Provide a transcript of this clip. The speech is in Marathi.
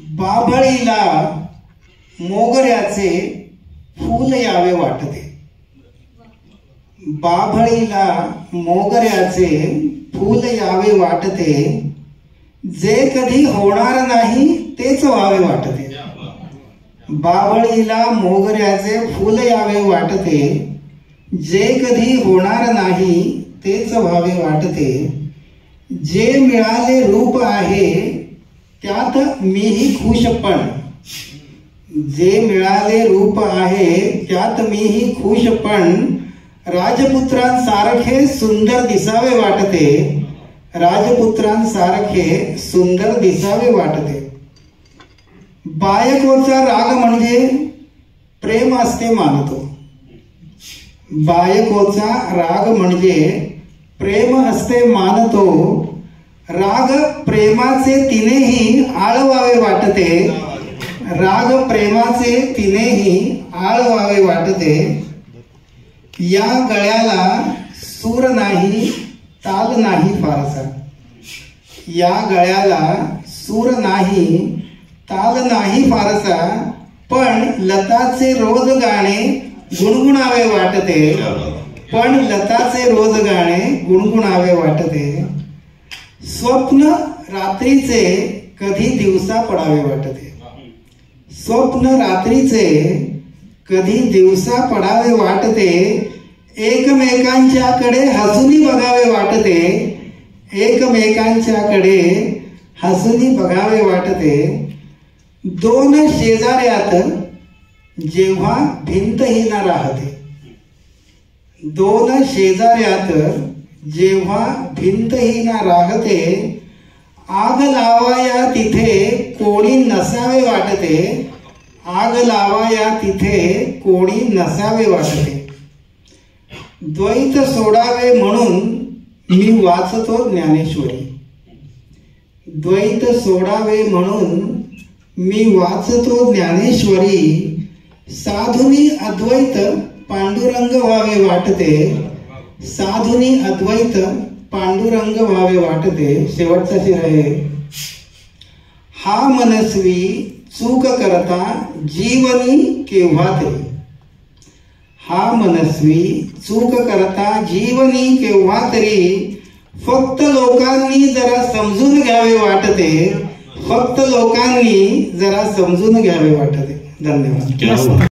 बाभळीला मोगऱ्याचे फूल यावे वाटते. बाभळीला मोगऱ्याचे फूल यावे वाटते. जे कधी होणार नाही तेच व्हावे वाटते. बाभळीला मोगऱ्याचे फूल यावे वाटते. जे कधी होणार नाही तेच व्हावे वाटते. जे मिळाले रूप आहे त्यात मीही खुश, पण जे मिळाले रूप आहे त्यात मीही खुश, पण राजपुत्रांसारखे सुंदर दिसावे वाटते. राजपुत्रांसारखे सुंदर दिसावे वाटते. बायकोचा राग म्हणजे प्रेम असते मानतो. बायकोचा राग म्हणजे प्रेम असते मानतो. राग प्रेमाचे तिनेही आळवावे वाटते. राग प्रेमाचे तिनेही आळवावे वाटते. या गळ्याला सूर नाही ताल नाही फारसा. या गळ्याला सूर नाही ताल नाही फारसा, पण लताचे रोज गाणे गुणगुणावे वाटते. पण लताचे रोज गाणे गुणगुणावे वाटते. स्वप्न रात्रीचे कधी दिवसा पडावे वाटते. स्वप्न रात्रीचे कधी दिवसा पडावे वाटते. एकमेकांच्याकडे हसूनी बघावे वाटते. एकमेकांच्याकडे हसूनी बघावे वाटते. दोन शेजाऱ्यात जेव्हा भिंतही न राहते. दोन शेजाऱ्यात जेव्हा भिंतही न राहते. आग लावाया तिथे कोणी नसावे वाटते. आग लावाया तिथे कोणी नसावे वाटते. द्वैत सोडावे म्हणून मी वाचतो ज्ञानेश्वरी. द्वैत सोडावे म्हणून मी वाचतो ज्ञानेश्वरी. साधुनी अद्वैत पांडुरंग व्हावे वाटते. साधुनी अद्वैत पांडुरंग व्हावे वाटते. शेवटचा शिर आहे. हा मनस्वी चूक करता जीवनी केव्हा तरी. हा मनस्वी चूक करता जीवनी केव्हा तरी. फक्त लोकांनी जरा समजून घ्यावे वाटते. फक्त लोकांनी जरा समजून घ्यावे वाटते. धन्यवाद.